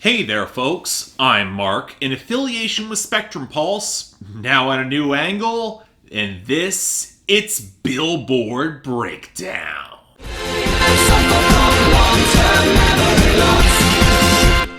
Hey there folks, I'm Mark, in affiliation with Spectrum Pulse, now at a new angle, and it's Billboard Breakdown.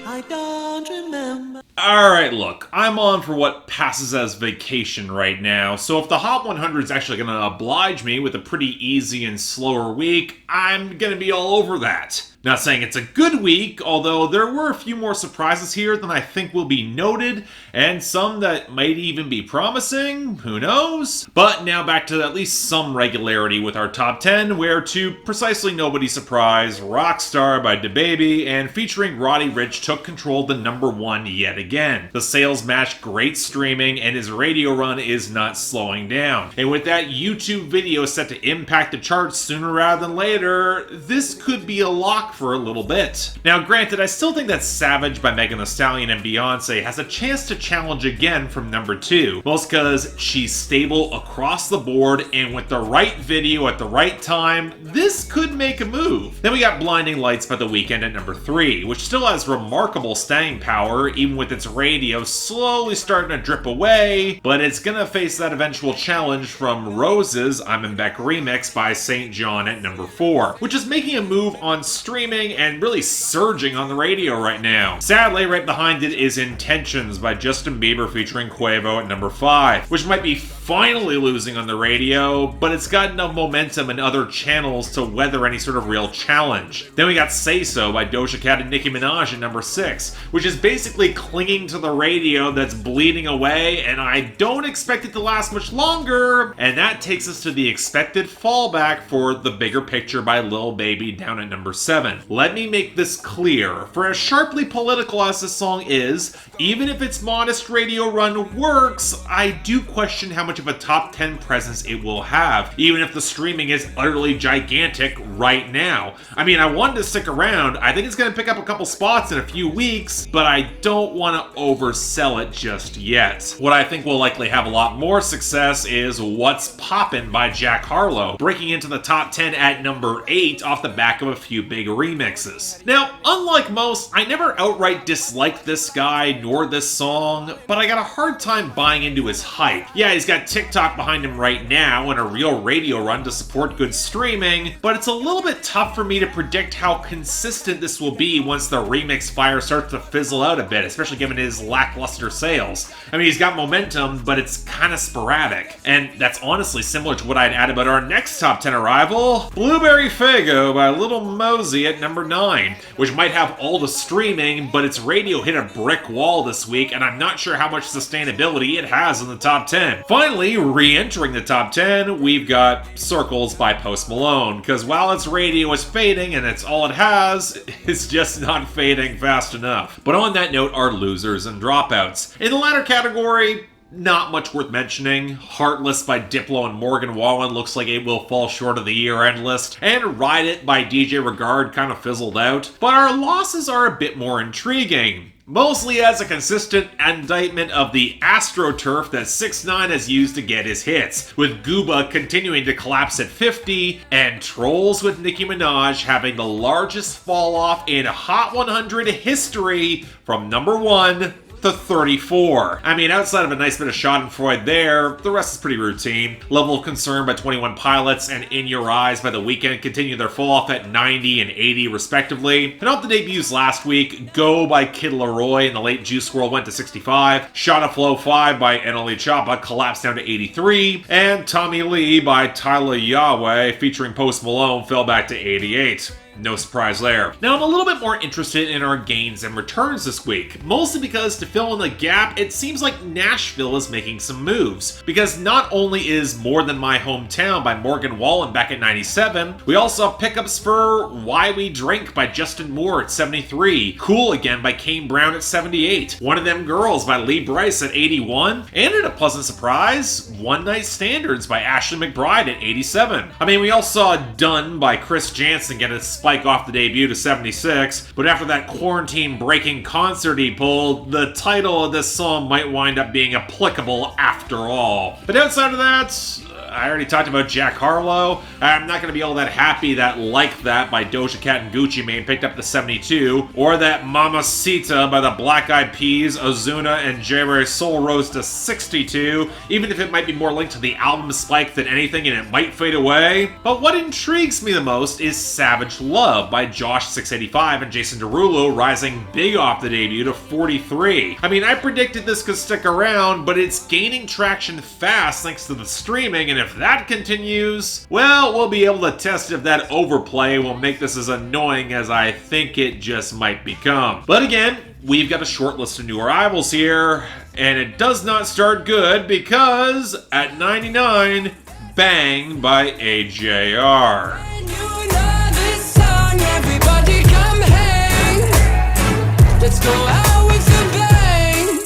I don't remember. Alright, look, I'm on for what passes as vacation right now, so if the Hot 100 is actually going to oblige me with a pretty easy and slower week, I'm going to be all over that. Not saying it's a good week, although there were a few more surprises here than I think will be noted, and some that might even be promising, who knows? But now back to at least some regularity with our top 10, where to precisely nobody's surprise, Rockstar by DaBaby and featuring Roddy Ricch took control of the number one yet again. The sales matched great streaming, and his radio run is not slowing down. And with that YouTube video set to impact the charts sooner rather than later, this could be a lock for a little bit. Now granted, I still think that Savage by Megan Thee Stallion and Beyonce has a chance to challenge again from number 2, most because she's stable across the board, and with the right video at the right time, this could make a move. Then we got Blinding Lights by The Weeknd at number 3, which still has remarkable staying power even with its radio slowly starting to drip away, but it's gonna face that eventual challenge from Rose's I'm in Beck remix by St. John at number 4, which is making a move on streaming and really surging on the radio right now. Sadly, right behind it is Intentions by Justin Bieber featuring Quavo at number 5, which might be finally losing on the radio, but it's got enough momentum in other channels to weather any sort of real challenge. Then we got Say So by Doja Cat and Nicki Minaj at number 6, which is basically clinging to the radio that's bleeding away, and I don't expect it to last much longer, and that takes us to the expected fallback for The Bigger Picture by Lil Baby down at number 7. Let me make this clear. For as sharply political as this song is, even if its modest radio run works, I do question how much of a top 10 presence it will have, even if the streaming is utterly gigantic right now. I mean, I wanted to stick around. I think it's going to pick up a couple spots in a few weeks, but I don't want to oversell it just yet. What I think will likely have a lot more success is What's Poppin' by Jack Harlow, breaking into the top 10 at number 8 off the back of a few big remixes. Now, unlike most, I never outright disliked this guy nor this song, but I got a hard time buying into his hype. Yeah, he's got TikTok behind him right now and a real radio run to support good streaming, but it's a little bit tough for me to predict how consistent this will be once the remix fire starts to fizzle out a bit, especially given his lackluster sales. I mean, he's got momentum, but it's kind of sporadic. And that's honestly similar to what I'd add about our next top 10 arrival, Blueberry Faygo by Lil Mosey at number 9, which might have all the streaming, but its radio hit a brick wall this week, and I'm not sure how much sustainability it has in the top 10. Finally, re-entering the top 10, we've got Circles by Post Malone, because while its radio is fading and it's all it has, it's just not fading fast enough. But on that note, our losers and dropouts. In the latter category, not much worth mentioning. Heartless by Diplo and Morgan Wallen looks like it will fall short of the year-end list, and Ride It by DJ Regard kind of fizzled out. But our losses are a bit more intriguing, mostly as a consistent indictment of the AstroTurf that 6ix9ine has used to get his hits, with Gooba continuing to collapse at 50, and Trolls with Nicki Minaj having the largest fall-off in Hot 100 history from number 1 to 34. I mean, outside of a nice bit of Schadenfreude there, the rest is pretty routine. Level of Concern by 21 Pilots and In Your Eyes by The Weeknd continue their fall off at 90 and 80 respectively. And off the debuts last week, Go by Kid Laroi and the late Juice WRLD went to 65, Shot of Flow 5 by NLE Choppa collapsed down to 83, and Tommy Lee by Tyler Yahweh featuring Post Malone fell back to 88. No surprise there. Now, I'm a little bit more interested in our gains and returns this week, mostly because to fill in the gap, it seems like Nashville is making some moves. Because not only is More Than My Hometown by Morgan Wallen back at 97, we also have pickups for Why We Drink by Justin Moore at 73, Cool Again by Kane Brown at 78, One of Them Girls by Lee Brice at 81, and in a pleasant surprise, One Night Standards by Ashley McBryde at 87. I mean, we all saw Done by Chris Jansen get a spike off the debut to 76, but after that quarantine-breaking concert he pulled, the title of this song might wind up being applicable after all. But outside of that, I already talked about Jack Harlow. I'm not going to be all that happy that Like That by Doja Cat and Gucci Mane picked up the 72, or that Mamacita by the Black Eyed Peas, Ozuna, and J. Ray Soul rose to 62, even if it might be more linked to the album spike than anything and it might fade away. But what intrigues me the most is Savage Love by Josh 685 and Jason Derulo, rising big off the debut to 43. I mean, I predicted this could stick around, but it's gaining traction fast thanks to the streaming, and if that continues, well, we'll be able to test if that overplay will make this as annoying as I think it just might become. But again, we've got a short list of new arrivals here, and it does not start good because at 99, Bang by AJR. Let's go out with a bang.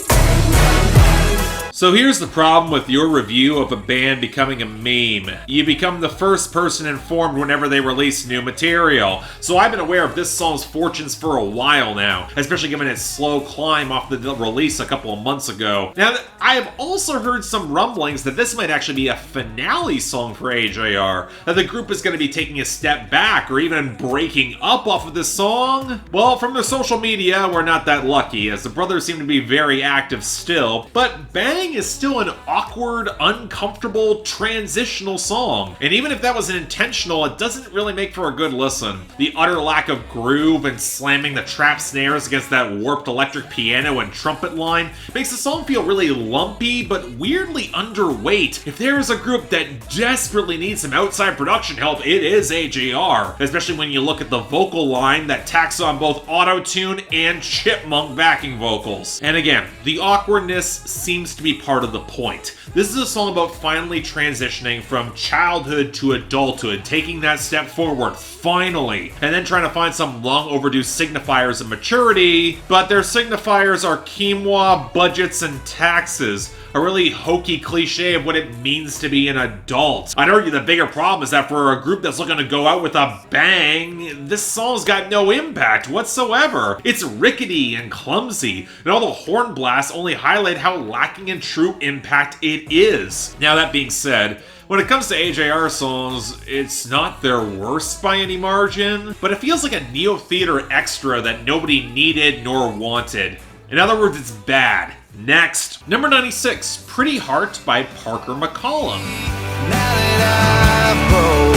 So here's the problem with your review of a band becoming a meme. You become the first person informed whenever they release new material. So I've been aware of this song's fortunes for a while now, especially given its slow climb off the release a couple of months ago. Now, I have also heard some rumblings that this might actually be a finale song for AJR, that the group is going to be taking a step back or even breaking up off of this song. Well, from their social media, we're not that lucky, as the brothers seem to be very active still, but Bang is still an awkward, uncomfortable, transitional song. And even if that was intentional, it doesn't really make for a good listen. The utter lack of groove and slamming the trap snares against that warped electric piano and trumpet line makes the song feel really lumpy, but weirdly underweight. If there is a group that desperately needs some outside production help, it is AJR, especially when you look at the vocal line that tacks on both auto-tune and chipmunk backing vocals. And again, the awkwardness seems to be part of the point. This is a song about finally transitioning from childhood to adulthood, taking that step forward, finally, and then trying to find some long overdue signifiers of maturity, but their signifiers are quinoa, budgets, and taxes. A really hokey cliche of what it means to be an adult. I'd argue the bigger problem is that for a group that's looking to go out with a bang, this song's got no impact whatsoever. It's rickety and clumsy, and all the horn blasts only highlight how lacking in true impact it is. Now, that being said, when it comes to AJR songs, it's not their worst by any margin, but it feels like a Neo Theater extra that nobody needed nor wanted. In other words, it's bad. Next, number 96, Pretty Heart by Parker McCollum. Now that I've broke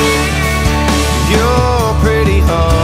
your pretty heart.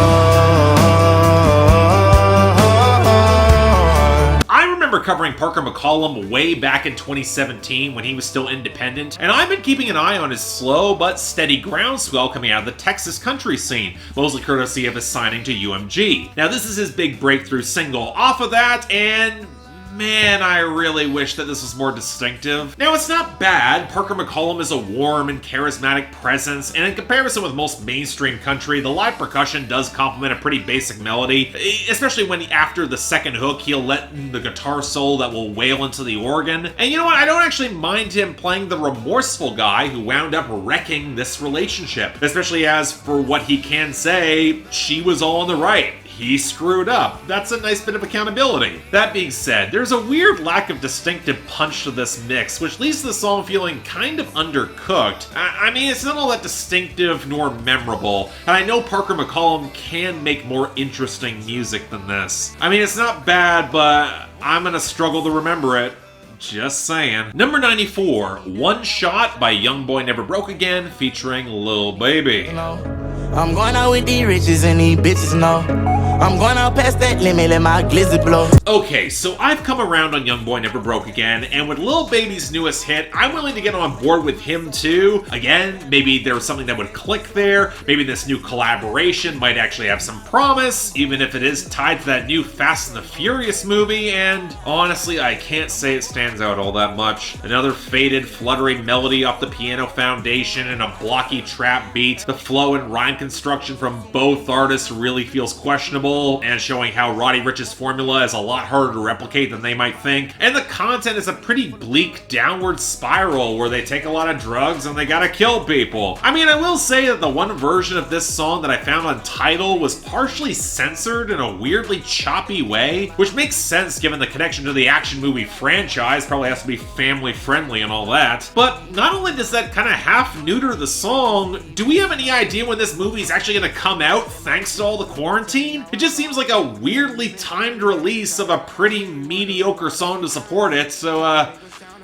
I remember covering Parker McCollum way back in 2017 when he was still independent, and I've been keeping an eye on his slow but steady groundswell coming out of the Texas country scene, mostly courtesy of his signing to UMG. Now, this is his big breakthrough single off of that, and man, I really wish that this was more distinctive. Now, it's not bad. Parker McCollum is a warm and charismatic presence, and in comparison with most mainstream country, the live percussion does complement a pretty basic melody, especially when after the second hook, he'll let in the guitar solo that will wail into the organ. And you know what? I don't actually mind him playing the remorseful guy who wound up wrecking this relationship, especially as, for what he can say, she was all in the right. He screwed up. That's a nice bit of accountability. That being said, there's a weird lack of distinctive punch to this mix, which leaves the song feeling kind of undercooked. I mean, it's not all that distinctive nor memorable, and I know Parker McCollum can make more interesting music than this. I mean, it's not bad, but I'm gonna struggle to remember it. Just saying. Number 94, One Shot by YoungBoy Never Broke Again, featuring Lil Baby. I'm going out with these riches and these bitches know. I'm going out past that limit, let my glizzy blow. Okay, so I've come around on YoungBoy Never Broke Again, and with Lil Baby's newest hit, I'm willing to get on board with him too. Again, maybe there was something that would click there. Maybe this new collaboration might actually have some promise, even if it is tied to that new Fast and the Furious movie, and honestly, I can't say it stands out all that much. Another faded, fluttering melody off the piano foundation and a blocky trap beat. The flow and rhyme construction from both artists really feels questionable. unforgettable, and showing how Roddy Ricch's formula is a lot harder to replicate than they might think. And the content is a pretty bleak downward spiral where they take a lot of drugs and they gotta kill people. I mean, I will say that the one version of this song that I found on Tidal was partially censored in a weirdly choppy way, which makes sense given the connection to the action movie franchise. Probably has to be family friendly and all that. But not only does that kind of half neuter the song, do we have any idea when this movie is actually going to come out thanks to all the quarantine? It just seems like a weirdly timed release of a pretty mediocre song to support it, so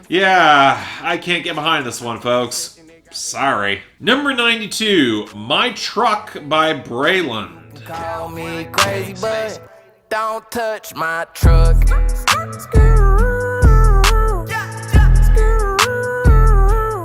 yeah, I can't get behind this one, folks. Sorry. Number 92, My Truck by Breland. Call me crazy, but don't touch my truck.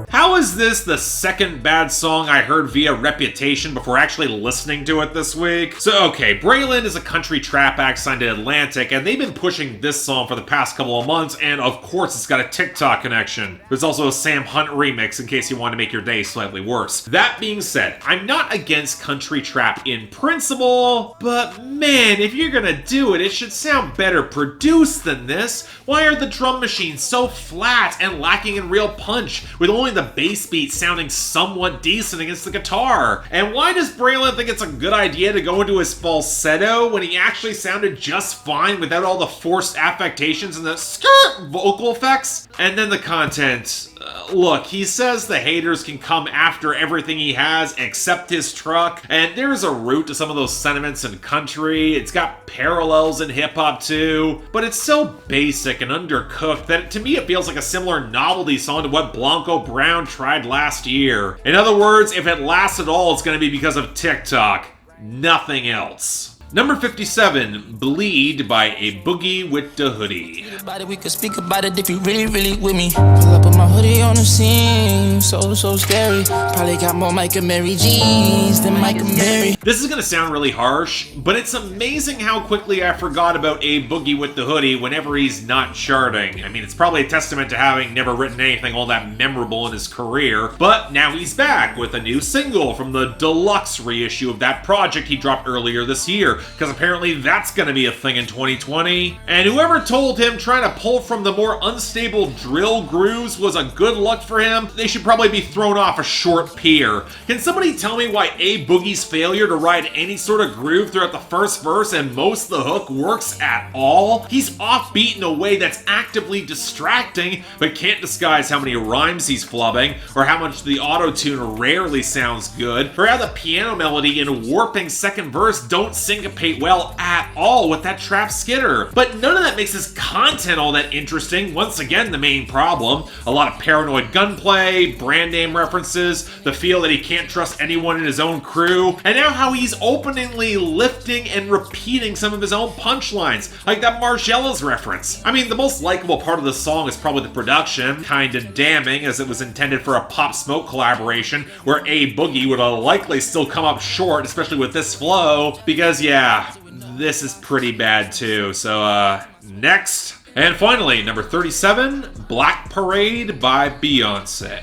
How is this the second bad song I heard via Reputation before actually listening to it this week? So okay, Breland is a country trap act signed to Atlantic, and they've been pushing this song for the past couple of months, and of course it's got a TikTok connection. There's also a Sam Hunt remix in case you want to make your day slightly worse. That being said, I'm not against country trap in principle, but man, if you're gonna do it, it should sound better produced than this. Why are the drum machines so flat and lacking in real punch, with only the bass beat sounding somewhat decent against the guitar? And why does Breland think it's a good idea to go into his falsetto when he actually sounded just fine without all the forced affectations and the skirt vocal effects? And then the content. Look, he says the haters can come after everything he has except his truck, and there's a root to some of those sentiments in country. It's got parallels in hip-hop too, but it's so basic and undercooked that to me it feels like a similar novelty song to what Blanco Brown tried last year. In other words, if it lasts at all, it's going to be because of TikTok. Nothing else. Number 57, Bleed by A Boogie with the Hoodie. We could speak about it if you really with me. Pull up with my hoodie on the scene, so scary. Probably got more Mike and Mary G's than Mike and Mary. This is gonna sound really harsh, but it's amazing how quickly I forgot about A Boogie with the Hoodie whenever he's not charting. I mean, it's probably a testament to having never written anything all that memorable in his career, but now he's back with a new single from the deluxe reissue of that project he dropped earlier this year, because apparently that's gonna be a thing in 2020. And whoever told him trying to pull from the more unstable drill grooves was a good luck for him, they should probably be thrown off a short pier. Can somebody tell me why A Boogie's failure to ride any sort of groove throughout the first verse and most of the hook works at all? He's offbeat in a way that's actively distracting, but can't disguise how many rhymes he's flubbing, or how much the auto-tune rarely sounds good, or how the piano melody and warping second verse don't syncopate well at all with that trap skitter. But none of that makes his content all that interesting. Once again, the main problem. A lot of paranoid gunplay, brand name references, the feel that he can't trust anyone in his own crew, and now how he's openly lifting and repeating some of his own punchlines, like that Margiela's reference. I mean, the most likable part of the song is probably the production, kinda damning as it was intended for a Pop Smoke collaboration, where A Boogie would likely still come up short, especially with this flow, because yeah, this is pretty bad too. So next. And finally, number 37, Black Parade by Beyonce.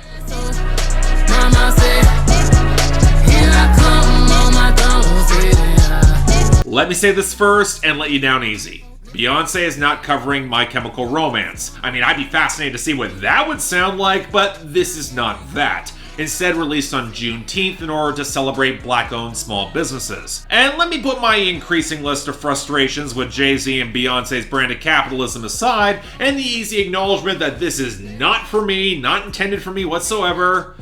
Let me say this first and let you down easy. Beyonce is not covering My Chemical Romance. I mean, I'd be fascinated to see what that would sound like, but this is not that. Instead released on Juneteenth in order to celebrate Black-owned small businesses. And let me put my increasing list of frustrations with Jay-Z and Beyonce's brand of capitalism aside, and the easy acknowledgement that this is not for me, not intended for me whatsoever.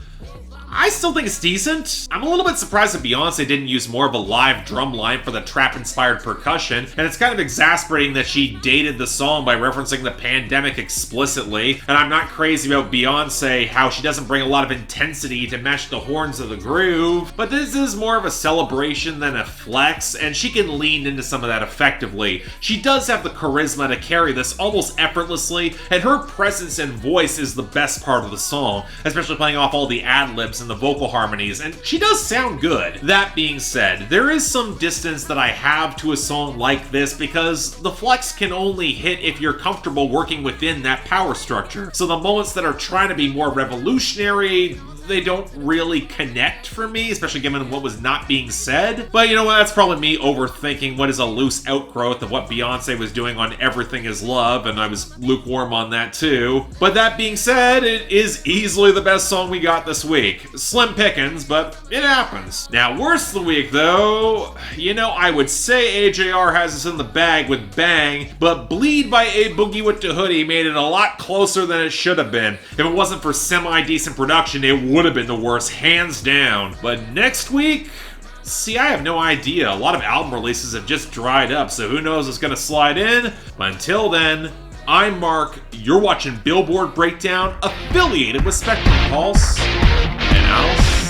I still think it's decent. I'm a little bit surprised that Beyonce didn't use more of a live drum line for the trap-inspired percussion, and it's kind of exasperating that she dated the song by referencing the pandemic explicitly. And I'm not crazy about Beyonce, how she doesn't bring a lot of intensity to match the horns of the groove, but this is more of a celebration than a flex, and she can lean into some of that effectively. She does have the charisma to carry this almost effortlessly, and her presence and voice is the best part of the song, especially playing off all the ad-libs and the vocal harmonies, and she does sound good. That being said, there is some distance that I have to a song like this because the flex can only hit if you're comfortable working within that power structure. So the moments that are trying to be more revolutionary, they don't really connect for me, especially given what was not being said. But you know what, that's probably me overthinking what is a loose outgrowth of what Beyonce was doing on Everything Is Love, and I was lukewarm on that too. But that being said, it is easily the best song we got this week. Slim pickings, but it happens. Now, worst of the week though, you know, I would say AJR has us in the bag with Bang, but Bleed by A Boogie with the Hoodie made it a lot closer than it should have been. If it wasn't for semi-decent production, it would have been the worst, hands down. But next week, see, I have no idea. A lot of album releases have just dried up, so who knows what's gonna slide in. But until then, I'm Mark, you're watching Billboard Breakdown, affiliated with Spectrum Pulse, and I'll